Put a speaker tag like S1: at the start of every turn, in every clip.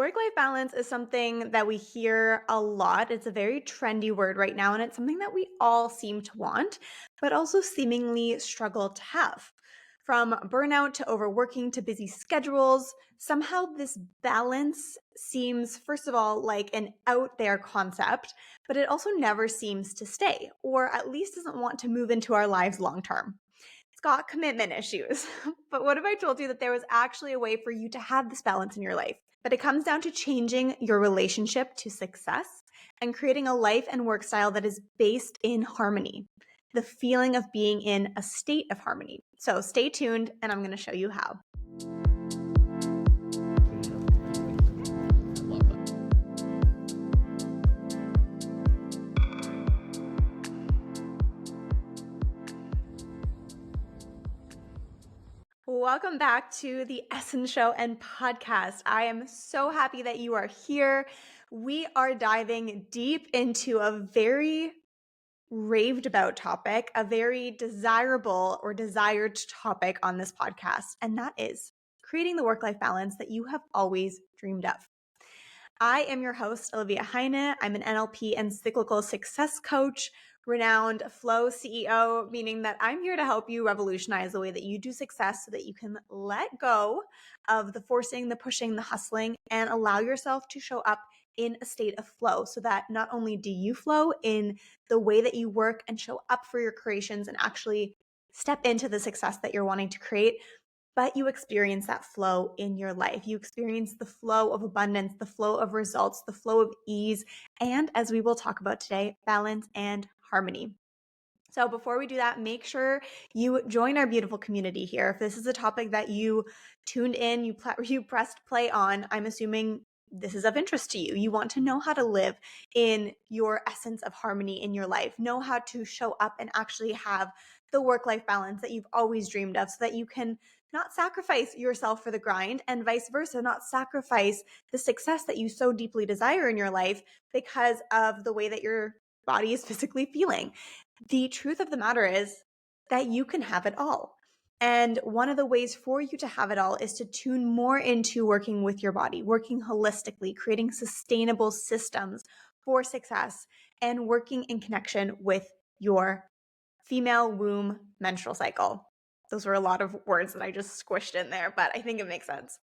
S1: Work-life balance is something that we hear a lot. It's a very trendy word right now, and it's something that we all seem to want, but also seemingly struggle to have. From burnout to overworking to busy schedules, somehow this balance seems, first of all, like an out there concept, but it also never seems to stay, or at least doesn't want to move into our lives long term. It's got commitment issues. But what if I told you that there was actually a way for you to have this balance in your life? But it comes down to changing your relationship to success and creating a life and work style that is based in harmony, the feeling of being in a state of harmony. So stay tuned, and I'm going to show you how. Welcome back to the Essence Show and podcast. I am so happy that you are here. We are diving deep into a very raved about topic, a very desirable or desired topic on this podcast, and that is creating the work-life balance that you have always dreamed of. I am your host, Olivia Heine. I'm an NLP and cyclical success coach, renowned flow CEO, meaning that I'm here to help you revolutionize the way that you do success so that you can let go of the forcing, the pushing, the hustling, and allow yourself to show up in a state of flow so that not only do you flow in the way that you work and show up for your creations and actually step into the success that you're wanting to create, but you experience that flow in your life. You experience the flow of abundance, the flow of results, the flow of ease, and as we will talk about today, balance and harmony. So before we do that, make sure you join our beautiful community here. If this is a topic that you tuned in, you pressed play on, I'm assuming this is of interest to you. You want to know how to live in your essence of harmony in your life, know how to show up and actually have the work-life balance that you've always dreamed of so that you can not sacrifice yourself for the grind and vice versa, not sacrifice the success that you so deeply desire in your life because of the way that your body is physically feeling. The truth of the matter is that you can have it all. And one of the ways for you to have it all is to tune more into working with your body, working holistically, creating sustainable systems for success, and working in connection with your female womb menstrual cycle. Those were a lot of words that I just squished in there, but I think it makes sense.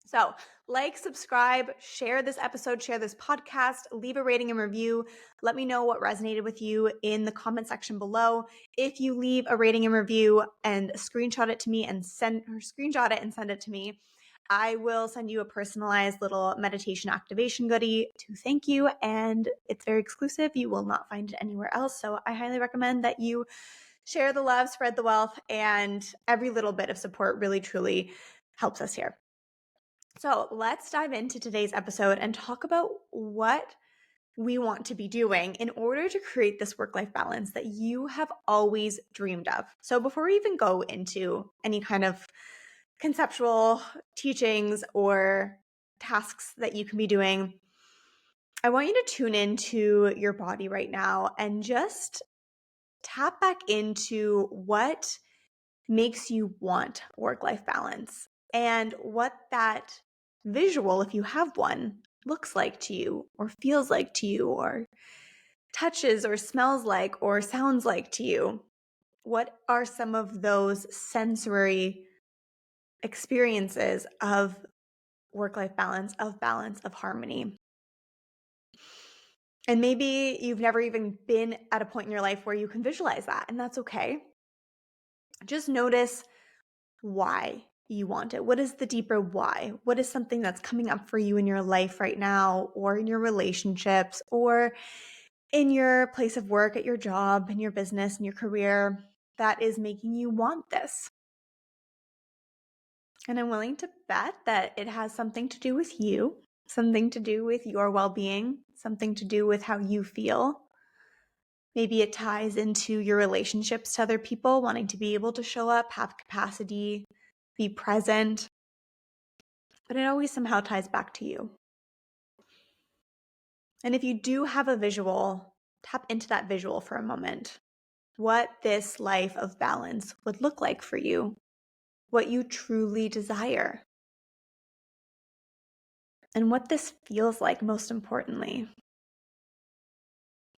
S1: So, like, subscribe, share this episode, share this podcast, leave a rating and review. Let me know what resonated with you in the comment section below. If you leave a rating and review and screenshot it and send it to me, I will send you a personalized little meditation activation goodie to thank you, and it's very exclusive. You will not find it anywhere else. So I highly recommend that you share the love, spread the wealth, and every little bit of support really, truly helps us here. So let's dive into today's episode and talk about what we want to be doing in order to create this work-life balance that you have always dreamed of. So before we even go into any kind of conceptual teachings or tasks that you can be doing, I want you to tune into your body right now and just tap back into what makes you want work-life balance and what that visual, if you have one, looks like to you or feels like to you or touches or smells like or sounds like to you. What are some of those sensory experiences of work-life balance, of harmony? And maybe you've never even been at a point in your life where you can visualize that, and that's okay. Just notice why you want it. What is the deeper why? What is something that's coming up for you in your life right now, or in your relationships, or in your place of work, at your job, in your business, in your career, that is making you want this? And I'm willing to bet that it has something to do with you, something to do with your well-being, something to do with how you feel. Maybe it ties into your relationships to other people, wanting to be able to show up, have capacity, be present. But it always somehow ties back to you. And if you do have a visual, tap into that visual for a moment. What this life of balance would look like for you, what you truly desire. and what this feels like, most importantly.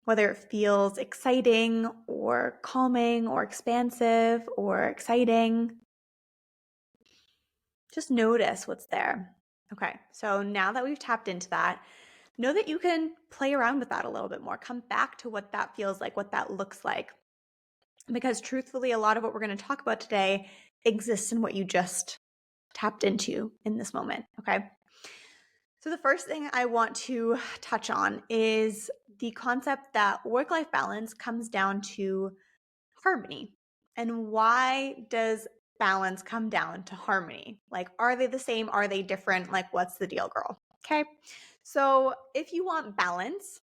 S1: Whether it feels exciting or calming or expansive or exciting. Just notice what's there. Okay, so now that we've tapped into that, know that you can play around with that a little bit more. Come back to what that feels like, what that looks like. Because truthfully, a lot of what we're going to talk about today exists in what you just tapped into in this moment. Okay. So, the first thing I want to touch on is the concept that work life balance comes down to harmony. And why does balance come down to harmony? Like, are they the same? Are they different? Like, what's the deal, girl? Okay. So, if you want balance,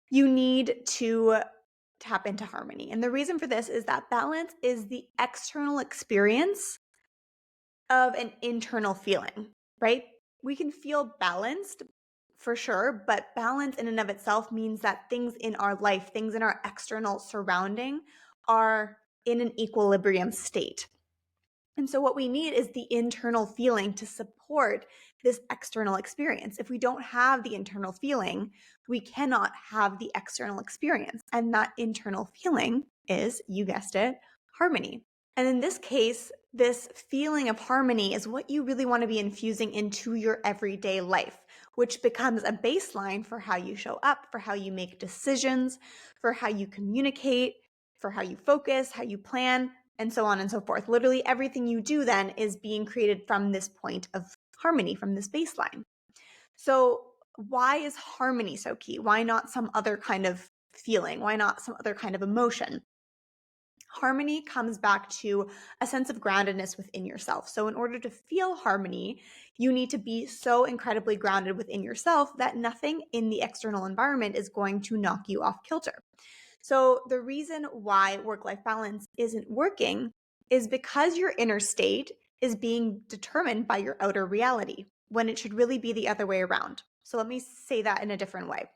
S1: you need to tap into harmony. And the reason for this is that balance is the external experience of an internal feeling, right? We can feel balanced for sure, but balance in and of itself means that things in our life, things in our external surrounding are in an equilibrium state. And so what we need is the internal feeling to support this external experience. If we don't have the internal feeling, we cannot have the external experience. And that internal feeling is, you guessed it, harmony. And in this case, this feeling of harmony is what you really want to be infusing into your everyday life, which becomes a baseline for how you show up, for how you make decisions, for how you communicate, for how you focus, how you plan, and so on and so forth. Literally everything you do then is being created from this point of harmony, from this baseline. So why is harmony so key? Why not some other kind of feeling? Why not some other kind of emotion? Harmony comes back to a sense of groundedness within yourself. So in order to feel harmony, you need to be so incredibly grounded within yourself that nothing in the external environment is going to knock you off kilter. So the reason why work-life balance isn't working is because your inner state is being determined by your outer reality when it should really be the other way around. So let me say that in a different way.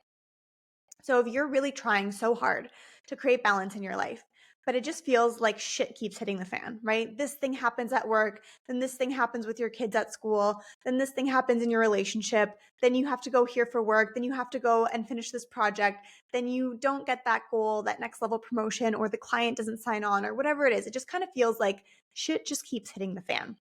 S1: So if you're really trying so hard to create balance in your life, but it just feels like shit keeps hitting the fan, right? This thing happens at work, then this thing happens with your kids at school, then this thing happens in your relationship, then you have to go here for work, then you have to go and finish this project, then you don't get that goal, that next level promotion, or the client doesn't sign on, or whatever it is. It just kind of feels like shit just keeps hitting the fan.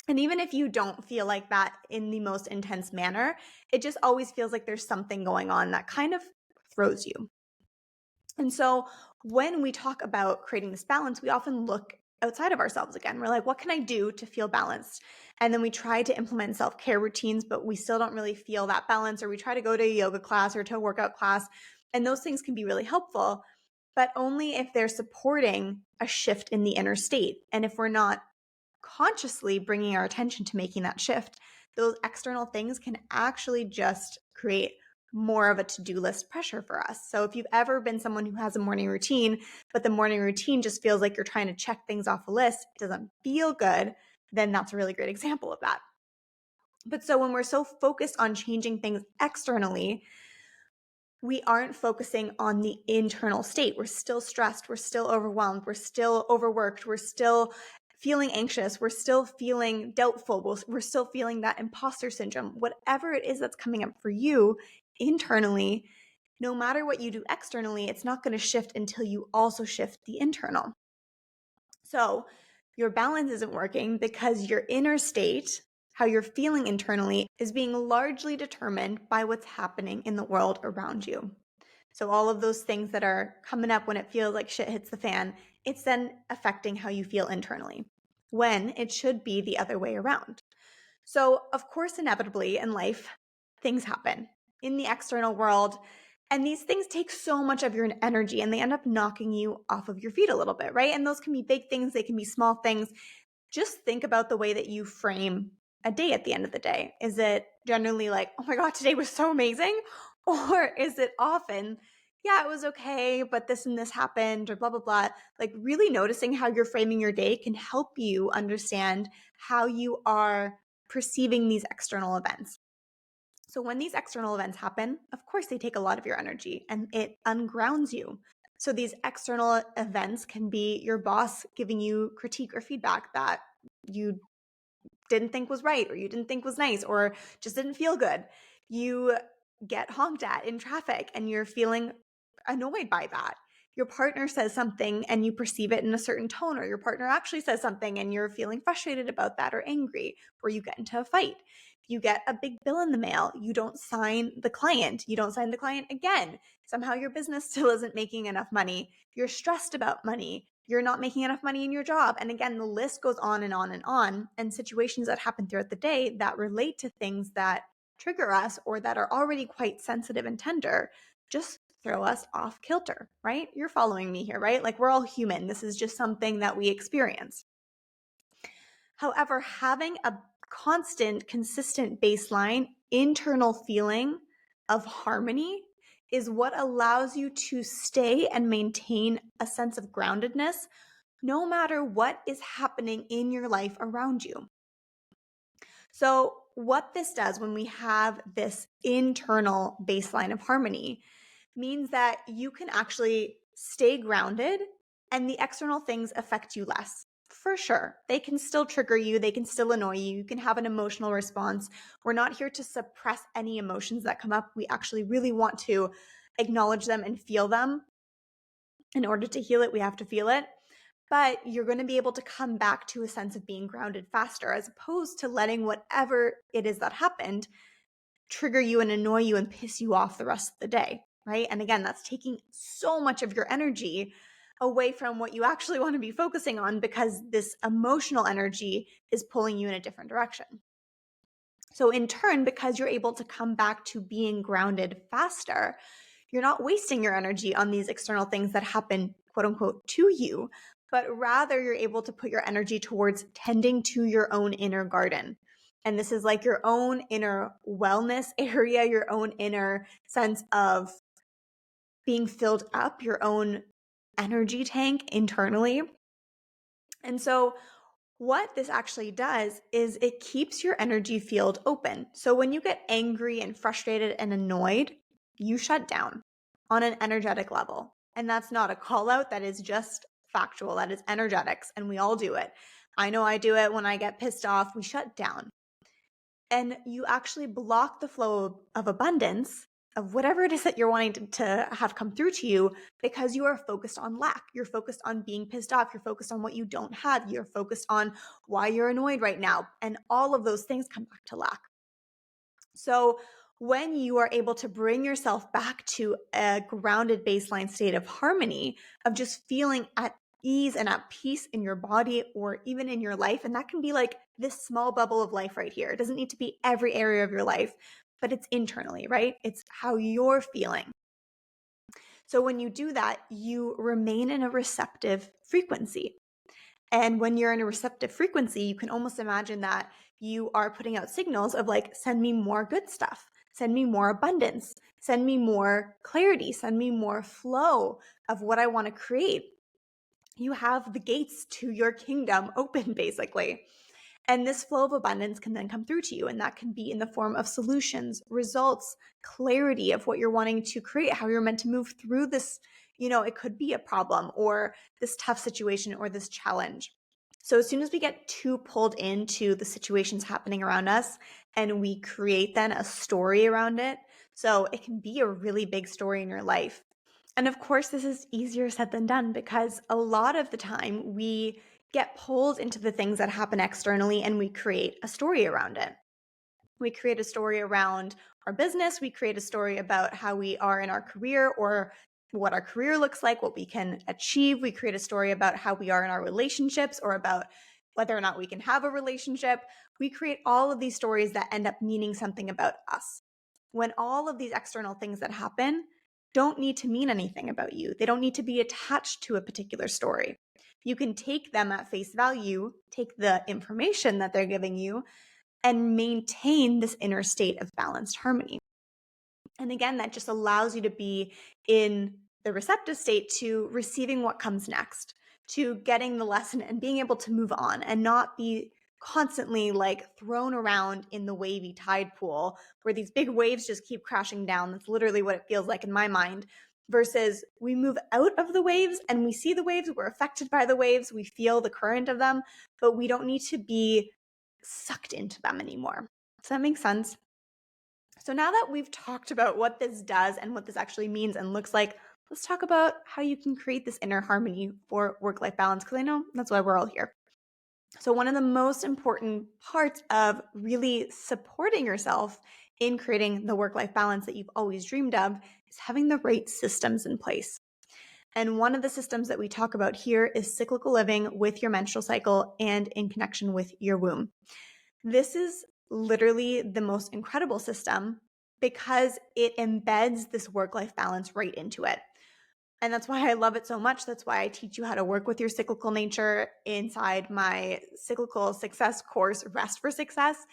S1: And even if you don't feel like that in the most intense manner, it just always feels like there's something going on that kind of throws you. And so when we talk about creating this balance, we often look outside of ourselves again. We're like, what can I do to feel balanced? And then we try to implement self-care routines, but we still don't really feel that balance, or we try to go to a yoga class or to a workout class. And those things can be really helpful, but only if they're supporting a shift in the inner state. And if we're not consciously bringing our attention to making that shift, those external things can actually just create more of a to-do list pressure for us. So if you've ever been someone who has a morning routine, but the morning routine just feels like you're trying to check things off a list, it doesn't feel good, then that's a really great example of that. But so when we're so focused on changing things externally, we aren't focusing on the internal state. We're still stressed. We're still overwhelmed. We're still overworked. We're still feeling anxious. We're still feeling doubtful. We're still feeling that imposter syndrome. Whatever it is that's coming up for you internally, no matter what you do externally, it's not going to shift until you also shift the internal. So your balance isn't working because your inner state, how you're feeling internally, is being largely determined by what's happening in the world around you. So all of those things that are coming up when it feels like shit hits the fan, it's then affecting how you feel internally, when it should be the other way around. So of course, inevitably in life, things happen in the external world. And these things take so much of your energy and they end up knocking you off of your feet a little bit, right? And those can be big things, they can be small things. Just think about the way that you frame a day at the end of the day. Is it generally like, oh my God, today was so amazing? Or is it often, yeah, it was okay, but this and this happened, or blah, blah, blah. Like really noticing how you're framing your day can help you understand how you are perceiving these external events. So when these external events happen, of course, they take a lot of your energy and it ungrounds you. So these external events can be your boss giving you critique or feedback that you didn't think was right, or you didn't think was nice, or just didn't feel good. You get honked at in traffic and you're feeling annoyed by that. Your partner says something and you perceive it in a certain tone, or your partner actually says something and you're feeling frustrated about that or angry, or you get into a fight. You get a big bill in the mail. You don't sign the client. You don't sign the client again. Somehow your business still isn't making enough money. You're stressed about money. You're not making enough money in your job. And again, the list goes on and on and on. And situations that happen throughout the day that relate to things that trigger us or that are already quite sensitive and tender just throw us off kilter, right? You're following me here, right? Like, we're all human. This is just something that we experience. However, having a constant, consistent baseline, internal feeling of harmony is what allows you to stay and maintain a sense of groundedness no matter what is happening in your life around you. So, what this does when we have this internal baseline of harmony means that you can actually stay grounded and the external things affect you less. For sure. They can still trigger you. They can still annoy you. You can have an emotional response. We're not here to suppress any emotions that come up. We actually really want to acknowledge them and feel them. In order to heal it, we have to feel it. But you're going to be able to come back to a sense of being grounded faster, as opposed to letting whatever it is that happened trigger you and annoy you and piss you off the rest of the day, right? And again, that's taking so much of your energy away from what you actually want to be focusing on, because this emotional energy is pulling you in a different direction. So in turn, because you're able to come back to being grounded faster, you're not wasting your energy on these external things that happen, quote unquote, to you, but rather you're able to put your energy towards tending to your own inner garden. And this is like your own inner wellness area, your own inner sense of being filled up, your own energy tank internally. And so what this actually does is it keeps your energy field open. So when you get angry and frustrated and annoyed, you shut down on an energetic level. And that's not a call out, that is just factual. That is energetics, and we all do it. I know I do it when I get pissed off. We shut down. And you actually block the flow of abundance of whatever it is that you're wanting to have come through to you, because you are focused on lack. You're focused on being pissed off. You're focused on what you don't have. You're focused on why you're annoyed right now. And all of those things come back to lack. So when you are able to bring yourself back to a grounded baseline state of harmony, of just feeling at ease and at peace in your body or even in your life, and that can be like this small bubble of life right here. It doesn't need to be every area of your life, but it's internally, right? It's how you're feeling. So when you do that, you remain in a receptive frequency. And when you're in a receptive frequency, you can almost imagine that you are putting out signals of like, send me more good stuff, send me more abundance, send me more clarity, send me more flow of what I want to create. You have the gates to your kingdom open, basically. And this flow of abundance can then come through to you. And that can be in the form of solutions, results, clarity of what you're wanting to create, how you're meant to move through this. It could be a problem or this tough situation or this challenge. So as soon as we get too pulled into the situations happening around us and we create then a story around it, so it can be a really big story in your life. And of course, this is easier said than done, because a lot of the time we get pulled into the things that happen externally and we create a story around it. We create a story around our business. We create a story about how we are in our career or what our career looks like, what we can achieve. We create a story about how we are in our relationships or about whether or not we can have a relationship. We create all of these stories that end up meaning something about us. When all of these external things that happen don't need to mean anything about you. They don't need to be attached to a particular story. You can take them at face value, take the information that they're giving you, and maintain this inner state of balanced harmony. And again, that just allows you to be in the receptive state to receiving what comes next, to getting the lesson and being able to move on and not be constantly like thrown around in the wavy tide pool where these big waves just keep crashing down. That's literally what it feels like in my mind. Versus we move out of the waves and we see the waves, we're affected by the waves, we feel the current of them, but we don't need to be sucked into them anymore. Does that make sense? So now that we've talked about what this does and what this actually means and looks like, let's talk about how you can create this inner harmony for work-life balance, because I know that's why we're all here. So one of the most important parts of really supporting yourself in creating the work-life balance that you've always dreamed of is having the right systems in place. And one of the systems that we talk about here is cyclical living with your menstrual cycle and in connection with your womb. This is literally the most incredible system because it embeds this work-life balance right into it. And that's why I love it so much. That's why I teach you how to work with your cyclical nature inside my cyclical success course, Rest for Success.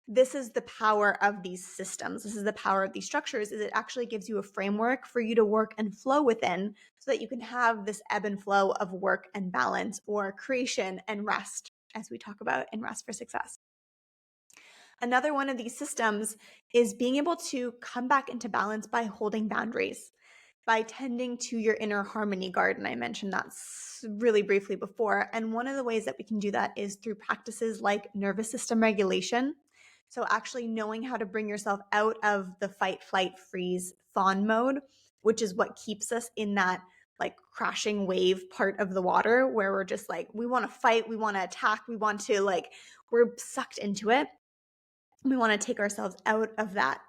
S1: This is the power of these systems. This is the power of these structures, is it actually gives you a framework for you to work and flow within so that you can have this ebb and flow of work and balance, or creation and rest, as we talk about in Rest for Success. Another one of these systems is being able to come back into balance by holding boundaries, by tending to your inner harmony garden. I mentioned that really briefly before. And one of the ways that we can do that is through practices like nervous system regulation. So actually knowing how to bring yourself out of the fight, flight, freeze, fawn mode, which is what keeps us in that like crashing wave part of the water where we're just like, we want to fight, we want to attack, we want to we're sucked into it. We want to take ourselves out of that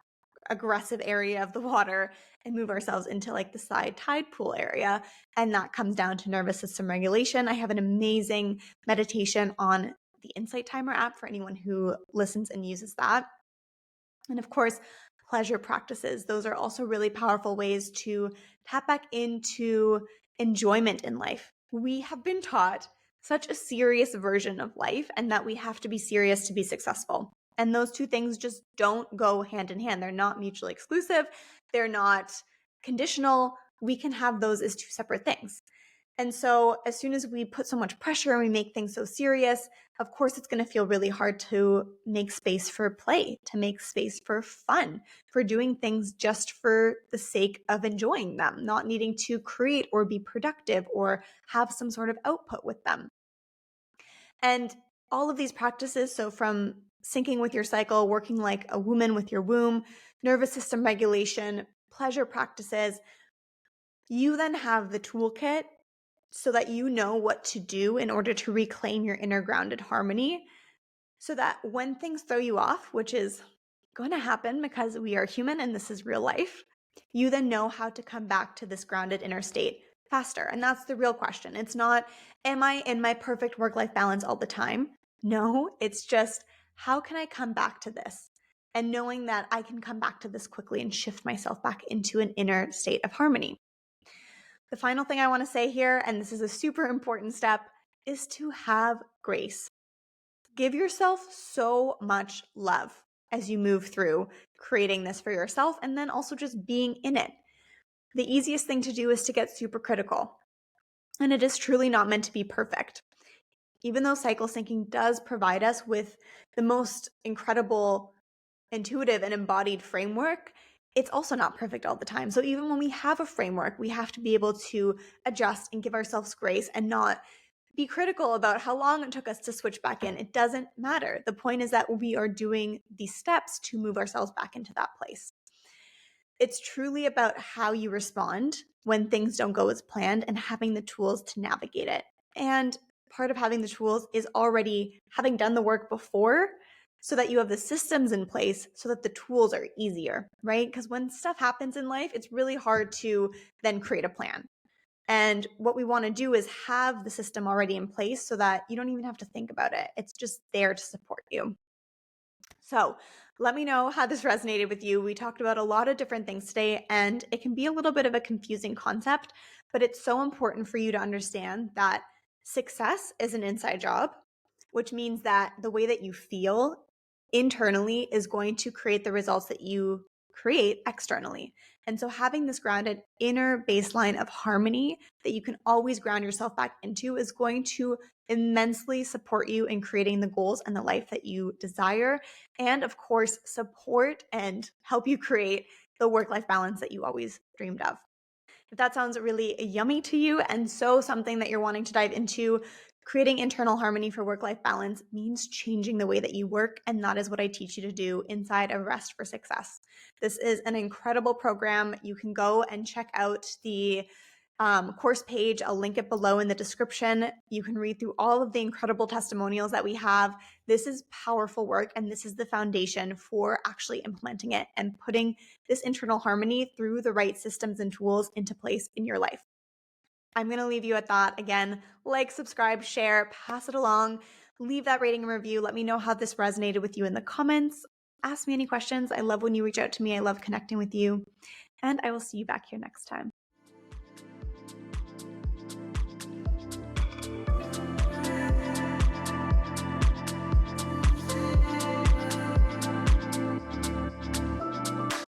S1: aggressive area of the water and move ourselves into the side tide pool area. And that comes down to nervous system regulation. I have an amazing meditation on the Insight Timer app for anyone who listens and uses that. And of course, pleasure practices. Those are also really powerful ways to tap back into enjoyment in life. We have been taught such a serious version of life and that we have to be serious to be successful. And those two things just don't go hand in hand. They're not mutually exclusive. They're not conditional. We can have those as two separate things. And so as soon as we put so much pressure and we make things so serious, of course, it's going to feel really hard to make space for play, to make space for fun, for doing things just for the sake of enjoying them, not needing to create or be productive or have some sort of output with them. And all of these practices, so from syncing with your cycle, working like a woman with your womb, nervous system regulation, pleasure practices, you then have the toolkit so that you know what to do in order to reclaim your inner grounded harmony, so that when things throw you off, which is going to happen because we are human and this is real life, you then know how to come back to this grounded inner state faster. And that's the real question. It's not, am I in my perfect work-life balance all the time? No, it's just, how can I come back to this? And knowing that I can come back to this quickly and shift myself back into an inner state of harmony. The final thing I want to say here, and this is a super important step, is to have grace. Give yourself so much love as you move through creating this for yourself and then also just being in it. The easiest thing to do is to get super critical. And it is truly not meant to be perfect. Even though cycle syncing does provide us with the most incredible intuitive and embodied framework, it's also not perfect all the time. So even when we have a framework, we have to be able to adjust and give ourselves grace and not be critical about how long it took us to switch back in. It doesn't matter. The point is that we are doing these steps to move ourselves back into that place. It's truly about how you respond when things don't go as planned and having the tools to navigate it. And part of having the tools is already having done the work before, so that you have the systems in place so that the tools are easier, right? Because when stuff happens in life, it's really hard to then create a plan. And what we want to do is have the system already in place so that you don't even have to think about it. It's just there to support you. So let me know how this resonated with you. We talked about a lot of different things today, and it can be a little bit of a confusing concept, but it's so important for you to understand that success is an inside job, which means that the way that you feel internally is going to create the results that you create externally. And so having this grounded inner baseline of harmony that you can always ground yourself back into is going to immensely support you in creating the goals and the life that you desire. And of course, support and help you create the work-life balance that you always dreamed of. If that sounds really yummy to you and so something that you're wanting to dive into, Creating internal harmony for work-life balance means changing the way that you work, and that is what I teach you to do inside of Rest for Success. This is an incredible program. You can go and check out the course page. I'll link it below in the description. You can read through all of the incredible testimonials that we have. This is powerful work, and this is the foundation for actually implementing it and putting this internal harmony through the right systems and tools into place in your life. I'm going to leave you at that. Again, like, subscribe, share, pass it along, leave that rating and review. Let me know how this resonated with you in the comments. Ask me any questions. I love when you reach out to me. I love connecting with you. And I will see you back here next time.